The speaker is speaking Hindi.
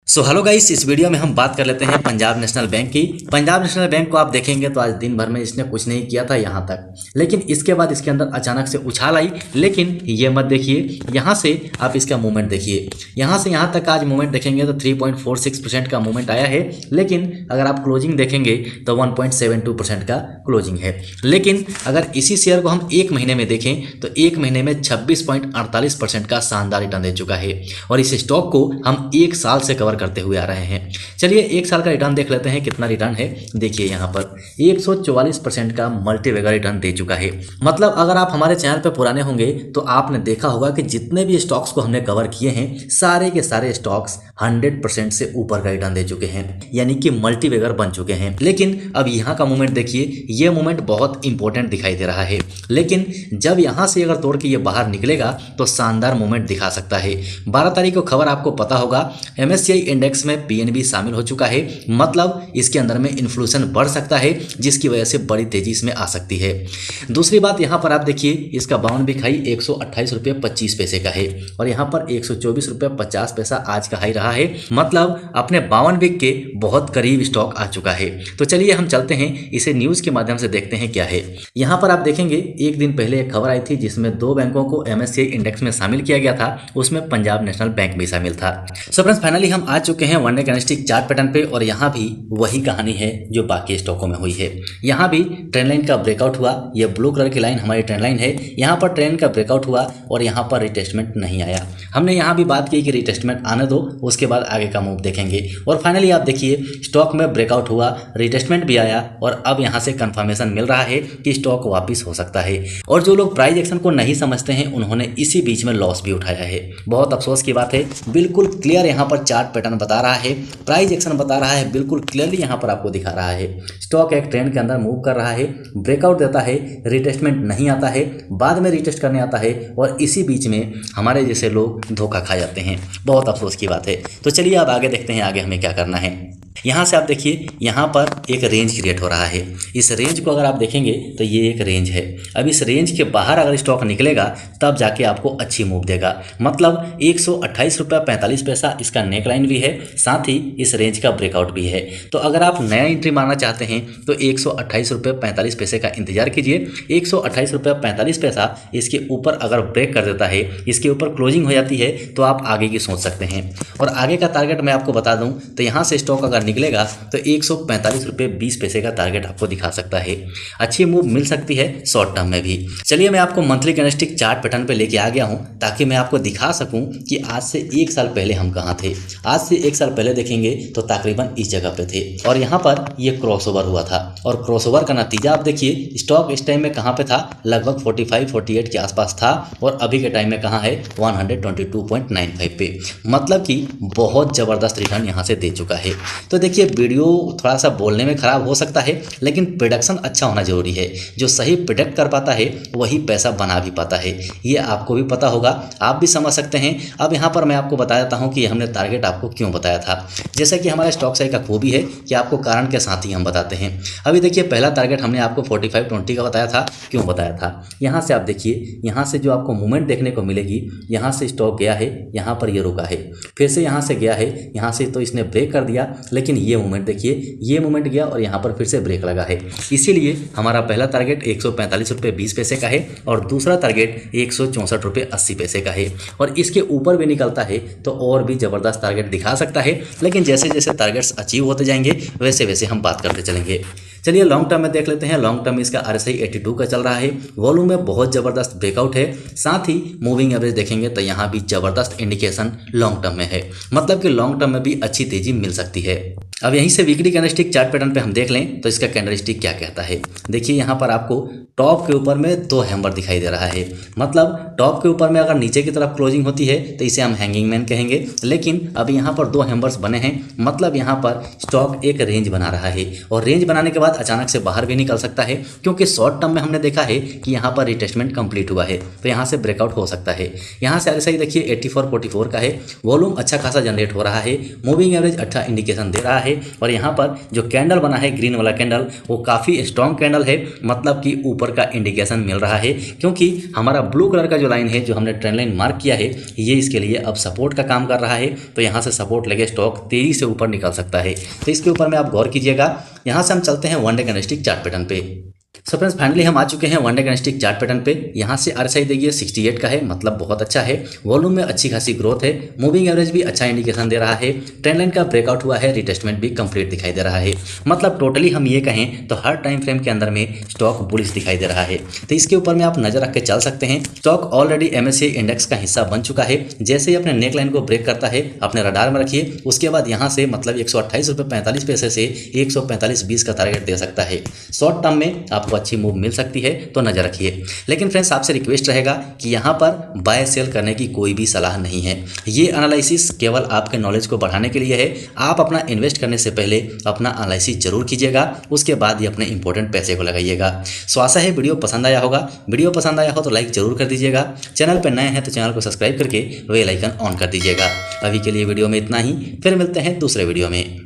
सो हेलो गाइस, इस वीडियो में हम बात कर लेते हैं पंजाब नेशनल बैंक की। पंजाब नेशनल बैंक को आप देखेंगे तो आज दिन भर में इसने कुछ नहीं किया था यहाँ तक, लेकिन इसके बाद इसके अंदर अचानक से उछाल आई। लेकिन ये मत देखिए, यहाँ से आप इसका मूवमेंट देखिए, यहाँ से यहाँ तक आज मूवमेंट देखेंगे तो 3.46% का मूवमेंट आया है। लेकिन अगर आप क्लोजिंग देखेंगे तो 1.72% का क्लोजिंग है। लेकिन अगर इसी शेयर को हम एक महीने में देखें तो एक महीने में 26.48% का शानदार रिटर्न दे चुका है। और इस स्टॉक को हम एक साल से कवर करते हुए आ रहे हैं। चलिए एक साल का रिटर्न देख लेते हैं कितना रिटर्न है। देखिए यहाँ पर 144% का मल्टीबैगर रिटर्न दे चुका है। मतलब अगर आप हमारे चैनल पर पुराने होंगे तो आपने देखा होगा कि जितने भी स्टॉक्स को हमने कवर किए हैं सारे के सारे स्टॉक्स 100% से ऊपर का रिटर्न दे चुके हैं, यानी कि मल्टीबैगर बन चुके हैं। लेकिन अब यहाँ का मूवमेंट देखिए, ये मूवमेंट बहुत इंपॉर्टेंट दिखाई दे रहा है। लेकिन जब यहाँ से अगर तोड़ के ये बाहर निकलेगा तो शानदार मूवमेंट दिखा सकता है। 12 तारीख को खबर आपको पता होगा, MSCI इंडेक्स में PNB शामिल हो चुका है। मतलब इसके अंदर में इन्फ्लेशन बढ़ सकता है, जिसकी वजह से बड़ी तेजी इसमें आ सकती है। दूसरी बात यहाँ पर आप देखिए, इसका बाउंड बिक हाई 128 रुपये 25 पैसे का है और यहाँ पर 124 रुपये 50 पैसा आज का हाई रहा है। मतलब अपने 52 बिक के बहुत करीब स्टॉक आ चुका है। तो चलिए हम चलते हैं, इसे न्यूज के माध्यम से देखते हैं क्या है। यहाँ पर आप देखेंगे एक दिन पहले एक खबर आई थी जिसमें 2 बैंकों को MSCI इंडेक्स में शामिल किया गया था, उसमें पंजाब नेशनल बैंक भी शामिल था। सो फ्रेंड्स, फाइनली हम आ चुके हैं one day candlestick chart pattern पे और यहाँ भी वही कहानी है जो बाकी स्टॉकों में हुई है। यहाँ भी ट्रेंड लाइन का ब्रेकआउट हुआ, ये ब्लू कलर की लाइन हमारी ट्रेंड लाइन है। यहाँ पर ट्रेंड का ब्रेकआउट हुआ और यहाँ पर रिटेस्टमेंट नहीं आया। हमने यहाँ भी बात की कि रिटेस्टमेंट आने दो, उसके बाद आगे का मूव देखेंगे। और फाइनली आप देखिए स्टॉक में ब्रेकआउट हुआ, रिटेस्टमेंट भी आया और अब यहाँ से कंफर्मेशन मिल रहा है कि स्टॉक वापिस हो सकता है। और जो लोग प्राइस एक्शन को नहीं समझते हैं उन्होंने इसी बीच में लॉस भी उठाया है। बहुत अफसोस की बात है। बिल्कुल क्लियर यहाँ पर चार्ट पैटर्न बता रहा है, प्राइस एक्शन बता रहा है, बिल्कुल क्लियरली यहाँ पर आपको दिखा रहा है। स्टॉक एक ट्रेंड के अंदर मूव कर रहा है, ब्रेकआउट देता है, रिटेस्टमेंट नहीं आता है, बाद में रिटेस्ट करने आता है और इसी बीच में हमारे जैसे लोग धोखा खा जाते हैं। बहुत अफसोस की बात है। तो चलिए अब आगे देखते हैं आगे हमें क्या करना है। यहाँ से आप देखिए, यहाँ पर एक रेंज क्रिएट हो रहा है। इस रेंज को अगर आप देखेंगे तो ये एक रेंज है। अब इस रेंज के बाहर अगर स्टॉक निकलेगा तब जाके आपको अच्छी मूव देगा। मतलब 128 रुपये 45 पैसा इसका नेक लाइन भी है, साथ ही इस रेंज का ब्रेकआउट भी है। तो अगर आप नया एंट्री मारना चाहते हैं तो 128 रुपये 45 पैसे का इंतजार कीजिए। 128 रुपये 45 पैसा इसके ऊपर अगर ब्रेक कर देता है, इसके ऊपर क्लोजिंग हो जाती है तो आप आगे की सोच सकते हैं। और आगे का टारगेट मैं आपको बता दूं तो यहाँ से स्टॉक अगर निकलेगा तो 145 रुपये 20 पैसे का टारगेट आपको दिखा सकता है। अच्छी मूव मिल सकती है शॉर्ट टर्म में भी। चलिए मैं आपको मंथली कैंडलस्टिक चार्ट पैटर्न पे लेके आ गया हूं ताकि मैं आपको दिखा सकूं कि आज से 1 साल पहले हम कहां थे। आज से 1 साल पहले देखेंगे तो तकरीबन इस जगह पे थे और यहाँ पर ये क्रॉसओवर हुआ था। और क्रॉसओवर का नतीजा आप देखिए, स्टॉक इस टाइम में कहाँ पे था, लगभग 45-48 के आसपास था और अभी के टाइम में कहाँ है, 122.95 पे। मतलब कि बहुत ज़बरदस्त रिटर्न यहाँ से दे चुका है। तो देखिए वीडियो थोड़ा सा बोलने में ख़राब हो सकता है, लेकिन प्रोडक्शन अच्छा होना जरूरी है। जो सही प्रोडक्ट कर पाता है वही पैसा बना भी पाता है। ये आपको भी पता होगा, आप भी समझ सकते हैं। अब यहाँ पर मैं आपको बता देता हूँ कि हमने टारगेट आपको क्यों बताया था। जैसे कि हमारे स्टॉक साइड का खूबी है कि आपको कारण के साथ ही हम बताते हैं। अभी देखिए पहला टारगेट हमने आपको 45-20 का बताया था। क्यों बताया था? यहाँ से आप देखिए, यहाँ से जो आपको मूवमेंट देखने को मिलेगी, यहाँ से स्टॉक गया है, यहाँ पर ये रुका है, फिर से यहाँ से गया है, यहाँ से तो इसने ब्रेक कर दिया। लेकिन ये मूवमेंट देखिए, ये मूवमेंट गया और यहाँ पर फिर से ब्रेक लगा है। इसीलिए हमारा पहला टारगेट 145 रुपये 20 पैसे का है और दूसरा टारगेट 164 रुपये 80 पैसे का है। और इसके ऊपर भी निकलता है तो और भी ज़बरदस्त टारगेट दिखा सकता है। लेकिन जैसे जैसे टारगेट्स अचीव होते जाएंगे वैसे वैसे हम बात करते चलेंगे। चलिए लॉन्ग टर्म में देख लेते हैं। लॉन्ग टर्म में इसका RSI 82 का चल रहा है। वॉल्यूम में बहुत ज़बरदस्त ब्रेकआउट है। साथ ही मूविंग एवरेज देखेंगे तो यहाँ भी ज़बरदस्त इंडिकेशन लॉन्ग टर्म में है। मतलब कि लॉन्ग टर्म में भी अच्छी तेजी मिल सकती है। अब यहीं से वीकली कैंडलस्टिक चार्ट पैटर्न पे हम देख लें तो इसका कैंडलस्टिक क्या कहता है। देखिए यहाँ पर आपको टॉप के ऊपर में 2 हैमर दिखाई दे रहा है। मतलब टॉप के ऊपर में अगर नीचे की तरफ क्लोजिंग होती है तो इसे हम हैंगिंग मैन कहेंगे। लेकिन अभी यहाँ पर 2 हैमर्स बने हैं। मतलब यहाँ पर स्टॉक एक रेंज बना रहा है और रेंज बनाने के बाद अचानक से बाहर भी निकल सकता है, क्योंकि शॉर्ट टर्म में हमने देखा है कि यहाँ पर रिटेस्टमेंट कंप्लीट हुआ है तो यहाँ से ब्रेकआउट हो सकता है। यहाँ से RSI देखिए 84-44 का है। वॉल्यूम अच्छा खासा जनरेट हो रहा है। मूविंग एवरेज अच्छा इंडिकेशन दे रहा है। है और यहाँ पर जो कैंडल बना है ग्रीन वाला कैंडल वो काफ़ी स्ट्रॉन्ग कैंडल है, मतलब कि ऊपर का इंडिकेशन मिल रहा है, क्योंकि हमारा ब्लू कलर का जो लाइन है जो हमने ट्रेंड लाइन मार्क किया है ये इसके लिए अब सपोर्ट का काम कर रहा है। तो यहाँ से सपोर्ट लेके स्टॉक तेजी से ऊपर निकल सकता है। तो इसके ऊपर में आप गौर कीजिएगा। यहाँ से हम चलते हैं one day candlestick chart pattern पे। सो फ्रेंड्स फाइनली हम आ चुके हैं one day candlestick chart pattern पे। यहाँ से RSI देखिए 68 का है, मतलब बहुत अच्छा है। वॉल्यूम में अच्छी खासी ग्रोथ है, मूविंग एवरेज भी अच्छा इंडिकेशन दे रहा है, ट्रेंड लाइन का ब्रेकआउट हुआ है, रिटेस्टमेंट भी कंप्लीट दिखाई दे रहा है। मतलब टोटली हम ये कहें तो हर टाइम फ्रेम के अंदर में स्टॉक बुलिश दिखाई दे रहा है। तो इसके ऊपर में आप नजर रख के चल सकते हैं। स्टॉक ऑलरेडी MSCI इंडेक्स का हिस्सा बन चुका है। जैसे ही अपने नेक लाइन को ब्रेक करता है अपने रडार में रखिए, उसके बाद यहाँ से मतलब 128.45 से 145.20 का टारगेट दे सकता है। शॉर्ट टर्म में आपको अच्छी मूव मिल सकती है, तो नजर रखिए। लेकिन फ्रेंड्स आपसे रिक्वेस्ट रहेगा कि यहाँ पर बाय सेल करने की कोई भी सलाह नहीं है। ये एनालिसिस केवल आपके नॉलेज को बढ़ाने के लिए है। आप अपना इन्वेस्ट करने से पहले अपना एनालिसिस जरूर कीजिएगा, उसके बाद ही अपने इंपॉर्टेंट पैसे को लगाइएगा। सो आशा है वीडियो पसंद आया होगा। वीडियो पसंद आया हो तो लाइक जरूर कर दीजिएगा। चैनल पर नए हैं तो चैनल को सब्सक्राइब करके बेल आइकन ऑन कर दीजिएगा। अभी के लिए वीडियो में इतना ही, फिर मिलते हैं दूसरे वीडियो में।